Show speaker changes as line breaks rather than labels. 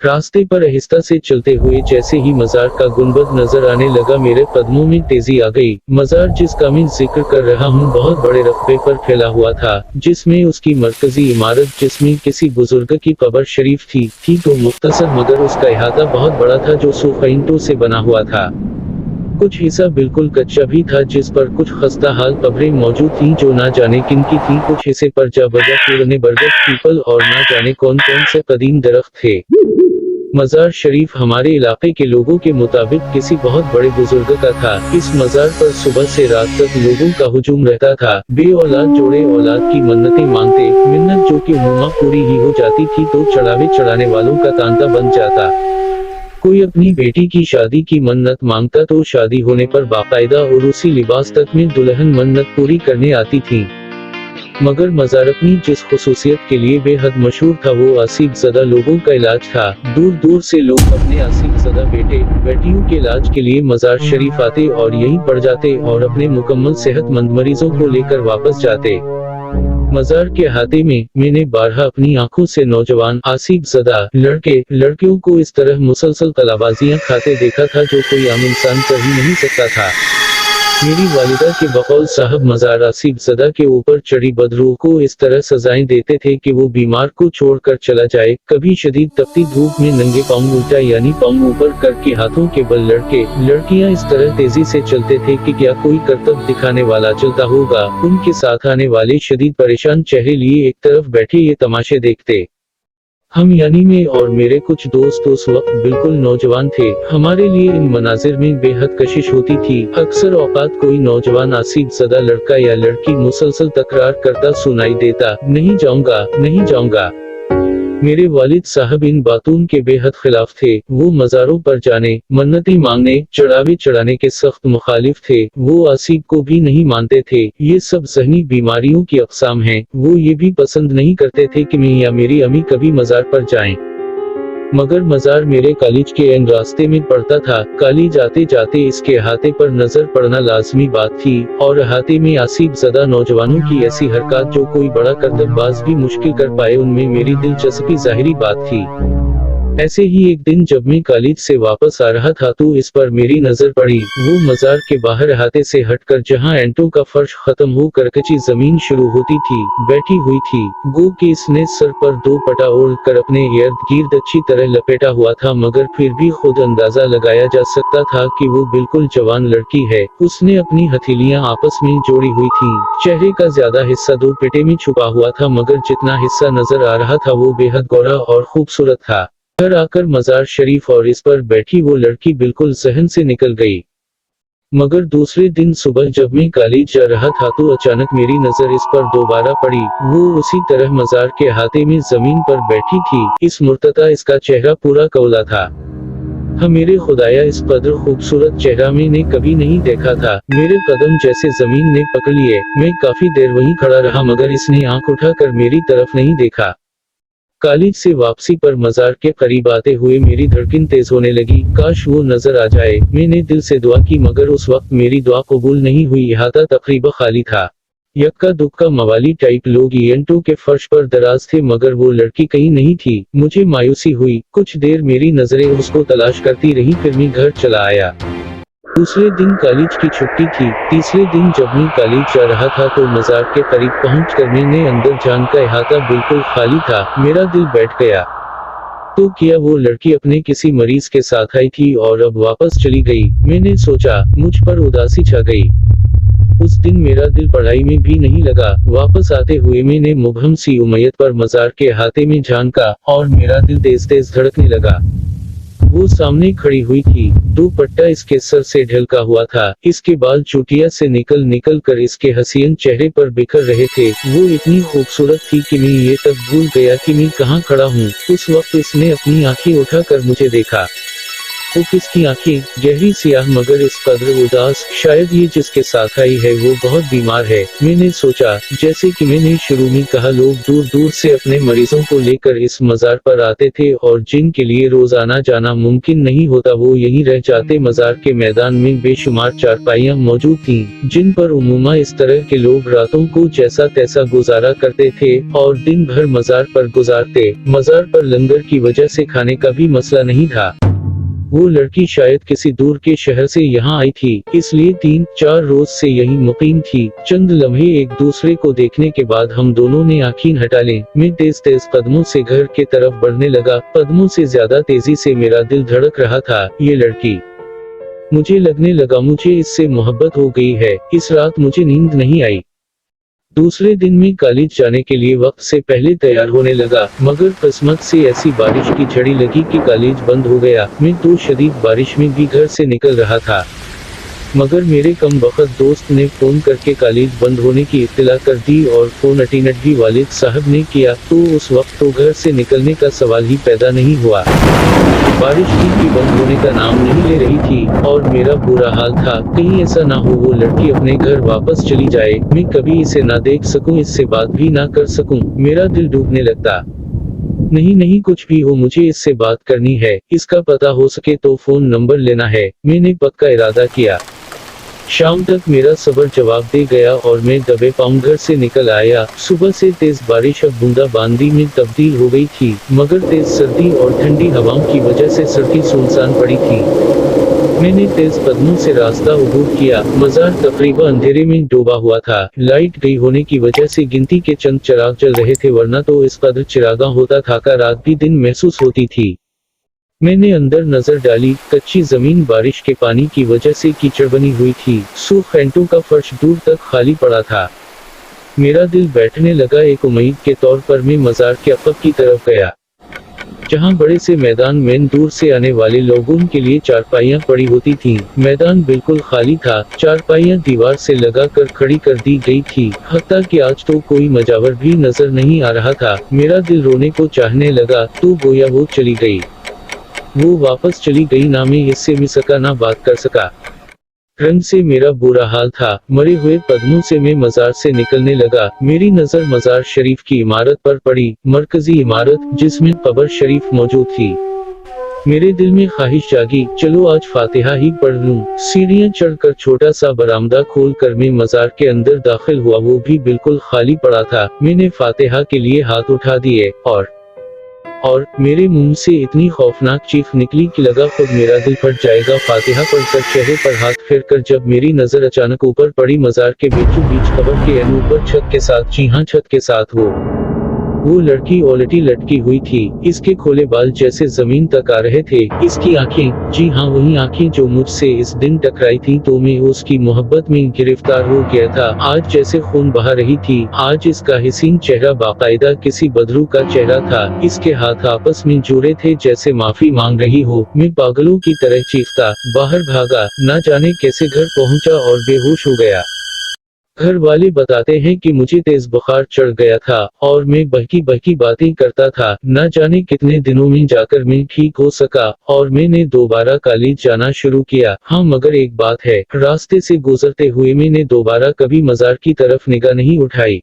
रास्ते पर आहिस्ता से चलते हुए जैसे ही मजार का गुंबद नजर आने लगा, मेरे कदमों में तेजी आ गई। मजार जिसका मैं जिक्र कर रहा हूँ बहुत बड़े रकबे पर फैला हुआ था, जिसमें उसकी मरकजी इमारत जिसमें किसी बुजुर्ग की कब्र शरीफ थी तो मुख्तसर, मगर उसका इहाता बहुत बड़ा था जो सूखा ईंटों से बना हुआ था। कुछ हिस्सा बिल्कुल कच्चा भी था जिस पर कुछ खस्ता हाल कब्रें मौजूद थीं जो ना जाने किन की थी। कुछ हिस्से पर जा बजा पुराने बरगद, पीपल और ना जाने कौन कौन से कदीम दरख्त थे। मजार शरीफ हमारे इलाके के लोगों के मुताबिक किसी बहुत बड़े बुजुर्ग का था। इस मजार पर सुबह से रात तक लोगों का हुजूम रहता था। बे औलाद जोड़े औलाद की मन्नतें मांगते, मिन्नत जो कि उम्मा पूरी ही हो जाती थी तो चढ़ावे चढ़ाने वालों का तांता बन जाता। कोई अपनी बेटी की शादी की मन्नत मांगता तो शादी होने पर बाकायदा और उसी लिबास तक में दुल्हन मन्नत पूरी करने आती थी। मगर मजार अपनी जिस खुसूसियत के लिए बेहद मशहूर था वो आसीब ज़दा लोगों का इलाज था। दूर दूर से लोग अपने आसीब ज़दा बेटे बेटियों के इलाज के लिए मजार शरीफ आते और यहीं पड़ जाते और अपने मुकम्मल सेहतमंद मरीजों को लेकर वापस जाते। मजार के अहाते में मैंने बारहा अपनी आंखों से नौजवान आसीब ज़दा लड़के लड़कियों को इस तरह मुसलसल तलाबाजियां खाते देखा था जो कोई आम इंसान कर ही नहीं सकता था। मेरी वालिदा के बकौल साहब मजार आसीब ज़दा के ऊपर चढ़ी बदरूह को इस तरह सजाएं देते थे कि वो बीमार को छोड़कर चला जाए। कभी शदीद तपती धूप में नंगे पांव उल्टा यानी पांव ऊपर करके हाथों के बल लड़के लड़कियां इस तरह तेजी से चलते थे कि क्या कोई करतब दिखाने वाला चलता होगा। उनके साथ आने वाले शदीद परेशान चेहरे लिए एक तरफ बैठे ये तमाशे देखते। हम यानी मैं और मेरे कुछ दोस्त उस वक्त बिल्कुल नौजवान थे। हमारे लिए इन मनाजिर में बेहद कशिश होती थी। अक्सर औकात कोई नौजवान आसीब ज़दा लड़का या लड़की मुसलसल तकरार करता सुनाई देता, नहीं जाऊंगा नहीं जाऊंगा। मेरे वालिद साहब इन बातों के बेहद खिलाफ थे। वो मज़ारों पर जाने, मन्नतें मांगने, चढ़ावे चढ़ाने के सख्त मुखालिफ थे। वो आसीब को भी नहीं मानते थे। ये सब ज़हनी बीमारियों की अक़साम हैं। वो ये भी पसंद नहीं करते थे कि मैं या मेरी अम्मी कभी मज़ार पर जाएं। मगर मज़ार मेरे कॉलेज के एन रास्ते में पड़ता था। कॉलेज आते जाते इसके अहाते पर नजर पड़ना लाजमी बात थी और अहाते में आसीब ज़दा नौजवानों की ऐसी हरकत जो कोई बड़ा करतबबाज भी मुश्किल कर पाए, उनमें मेरी दिलचस्पी जाहिरी बात थी। ऐसे ही एक दिन जब मैं कॉलेज से वापस आ रहा था तो इस पर मेरी नजर पड़ी। वो मजार के बाहर अहाते से हटकर जहां एंटों का फर्श खत्म होकर कच्ची जमीन शुरू होती थी, बैठी हुई थी। गो कि इसने सर पर दो पटा ओढ़ कर अपने इर्द गिर्द अच्छी तरह लपेटा हुआ था, मगर फिर भी खुद अंदाजा लगाया जा सकता था कि वो बिल्कुल जवान लड़की है। उसने अपनी हथेलियां आपस में जोड़ी हुई थी। चेहरे का ज्यादा हिस्सा दो पेटे में छुपा हुआ था, मगर जितना हिस्सा नजर आ रहा था वो बेहद गोरा और खूबसूरत था। घर आकर मजार शरीफ और इस पर बैठी वो लड़की बिल्कुल जहन से निकल गई। मगर दूसरे दिन सुबह जब मैं कॉलेज जा रहा था तो अचानक मेरी नजर इस पर दोबारा पड़ी। वो उसी तरह मजार के अहाते में जमीन पर बैठी थी। इस मुर्तता इसका चेहरा पूरा कौला था। हाँ मेरे खुदाया, इस कदर खूबसूरत चेहरा मैंने कभी नहीं देखा था। मेरे कदम जैसे जमीन ने पकड़ लिए। मैं काफी देर वहीं खड़ा रहा मगर इसने आंख उठाकर मेरी तरफ नहीं देखा। कॉलेज से वापसी पर मजार के करीब आते हुए मेरी धड़कन तेज होने लगी। काश वो नजर आ जाए। मैंने दिल से दुआ की मगर उस वक्त मेरी दुआ कबूल नहीं हुई। इहाता तकरीबन खाली था। यक्का दुक्का मवाली टाइप लोग ईंटों के फर्श पर दराज थे मगर वो लड़की कहीं नहीं थी। मुझे मायूसी हुई। कुछ देर मेरी नजरें उसको तलाश करती रही, फिर मैं घर चला आया। दूसरे दिन कॉलेज की छुट्टी थी। तीसरे दिन जब मैं कॉलेज जा रहा था तो मजार के करीब पहुंचकर मैंने अंदर जान का इहाता बिल्कुल खाली था। मेरा दिल बैठ गया। तो क्या वो लड़की अपने किसी मरीज के साथ आई थी और अब वापस चली गई? मैंने सोचा। मुझ पर उदासी छा गई। उस दिन मेरा दिल पढ़ाई में भी नहीं लगा। वापस आते हुए मैंने मुबहम सी उम्मीद पर मजार के अहाते में झांका और मेरा दिल तेज तेज धड़कने लगा। वो सामने खड़ी हुई थी। दो पट्टा इसके सर से ढलका हुआ था। इसके बाल चुटिया से निकल कर इसके हसीन चेहरे पर बिखर रहे थे। वो इतनी खूबसूरत थी कि मैं ये तक भूल गया कि मैं कहाँ खड़ा हूँ। उस वक्त इसने अपनी आंखें उठाकर मुझे देखा। उफ, इसकी आंखें गहरी सियाह मगर इस कदर उदास, शायद ये जिसके साथ आई है वो बहुत बीमार है। मैंने सोचा, जैसे कि मैंने शुरू में कहा, लोग दूर दूर से अपने मरीजों को लेकर इस मजार पर आते थे और जिनके लिए रोज आना जाना मुमकिन नहीं होता वो यहीं रह जाते। मजार के मैदान में बेशुमार चारपाइयां मौजूद थीं, जिन पर उम्मा इस तरह के लोग रातों को जैसा तैसा गुजारा करते थे और दिन भर मजार पर गुजारते। मजार पर लंगर की वजह से खाने का भी मसला नहीं था। वो लड़की शायद किसी दूर के शहर से यहाँ आई थी, इसलिए 3-4 रोज से यहीं मुकीम थी। चंद लम्हे एक दूसरे को देखने के बाद हम दोनों ने आँखें हटा ली। मैं तेज तेज कदमों से घर के तरफ बढ़ने लगा। कदमों से ज्यादा तेजी से मेरा दिल धड़क रहा था। ये लड़की, मुझे लगने लगा मुझे इससे मोहब्बत हो गई है। इस रात मुझे नींद नहीं आई। दूसरे दिन में कॉलेज जाने के लिए वक्त से पहले तैयार होने लगा, मगर किस्मत से ऐसी बारिश की झड़ी लगी कि कॉलेज बंद हो गया। मैं तो शदीद बारिश में भी घर से निकल रहा था, मगर मेरे कम वक्त दोस्त ने फोन करके कॉलेज बंद होने की इत्तला कर दी और फोन अटेंड भी वालिद साहब ने किया, तो उस वक्त तो घर से निकलने का सवाल ही पैदा नहीं हुआ। बारिश भी बंद होने का नाम नहीं ले रही थी और मेरा बुरा हाल था, कहीं ऐसा ना हो वो लड़की अपने घर वापस चली जाए, मैं कभी इसे ना देख सकूं, इससे बात भी ना कर सकूं। मेरा दिल डूबने लगता। नहीं नहीं, कुछ भी हो मुझे इससे बात करनी है, इसका पता हो सके तो फोन नंबर लेना है। मैंने पक्का इरादा किया। शाम तक मेरा सब्र जवाब दे गया और मैं दबे पांव घर से निकल आया। सुबह से तेज बारिश अब बूंदाबांदी में तब्दील हो गई थी, मगर तेज सर्दी और ठंडी हवाओं की वजह से सड़कें सुनसान पड़ी थी। मैंने तेज कदमों से रास्ता अबूर किया। मजार तकरीबन अंधेरे में डूबा हुआ था। लाइट गई होने की वजह से गिनती के चंद चिराग जल रहे थे, वरना तो इस कदर चिरागा होता था का रात भी दिन महसूस होती थी। मैंने अंदर नजर डाली। कच्ची जमीन बारिश के पानी की वजह से कीचड़ बनी हुई थी। सूख ईंटों का फर्श दूर तक खाली पड़ा था। मेरा दिल बैठने लगा। एक उम्मीद के तौर पर मैं मजार के अक़ब की तरफ गया, जहां बड़े से मैदान में दूर से आने वाले लोगों के लिए चारपाइयां पड़ी होती थीं। मैदान बिल्कुल खाली था। चारपाइयां दीवार से लगाकर खड़ी कर दी गई थी, हत्ता कि आज तो कोई मजावर भी नजर नहीं आ रहा था। मेरा दिल रोने को चाहने लगा, तो गोया वो चली गई। वो वापस चली गई, ना मैं इससे मिल सका ना बात कर सका। रंग से मेरा बुरा हाल था। मरे हुए कदमों से मैं मजार से निकलने लगा। मेरी नजर मजार शरीफ की इमारत पर पड़ी, मरकजी इमारत जिसमें कब्र शरीफ मौजूद थी। मेरे दिल में ख्वाहिश जागी, चलो आज फातिहा ही पढ़ लूं। सीढ़ियां चढ़कर छोटा सा बरामदा खोल कर मैं मजार के अंदर दाखिल हुआ। वो भी बिल्कुल खाली पड़ा था। मैंने फातिहा के लिए हाथ उठा दिए और मेरे मुंह से इतनी खौफनाक चीख निकली कि लगा खुद मेरा दिल फट जाएगा। फातिहा पढ़कर चेहरे पर हाथ फेरकर जब मेरी नजर अचानक ऊपर पड़ी, मजार के बीचों बीच कब्र के ऊपर छत के साथ, जी हाँ छत के साथ वो लड़की उलटी लटकी हुई थी। इसके खोले बाल जैसे जमीन तक आ रहे थे। इसकी आंखें, जी हाँ वही आंखें जो मुझसे इस दिन टकराई थी, तो मैं उसकी मोहब्बत में गिरफ्तार हो गया था। आज जैसे खून बहा रही थी। आज इसका हसीन चेहरा बाकायदा किसी बदरू का चेहरा था। इसके हाथ आपस में जुड़े थे जैसे माफी मांग रही हो। मैं पागलों की तरह चीखता बाहर भागा, ना जाने कैसे घर पहुंचा और बेहोश हो गया। घर वाले बताते हैं कि मुझे तेज बुखार चढ़ गया था और मैं बहकी बहकी बातें करता था। न जाने कितने दिनों में जाकर मैं ठीक हो सका और मैंने दोबारा कॉलेज जाना शुरू किया। हाँ, मगर एक बात है, रास्ते से गुजरते हुए मैंने दोबारा कभी मजार की तरफ निगाह नहीं उठाई।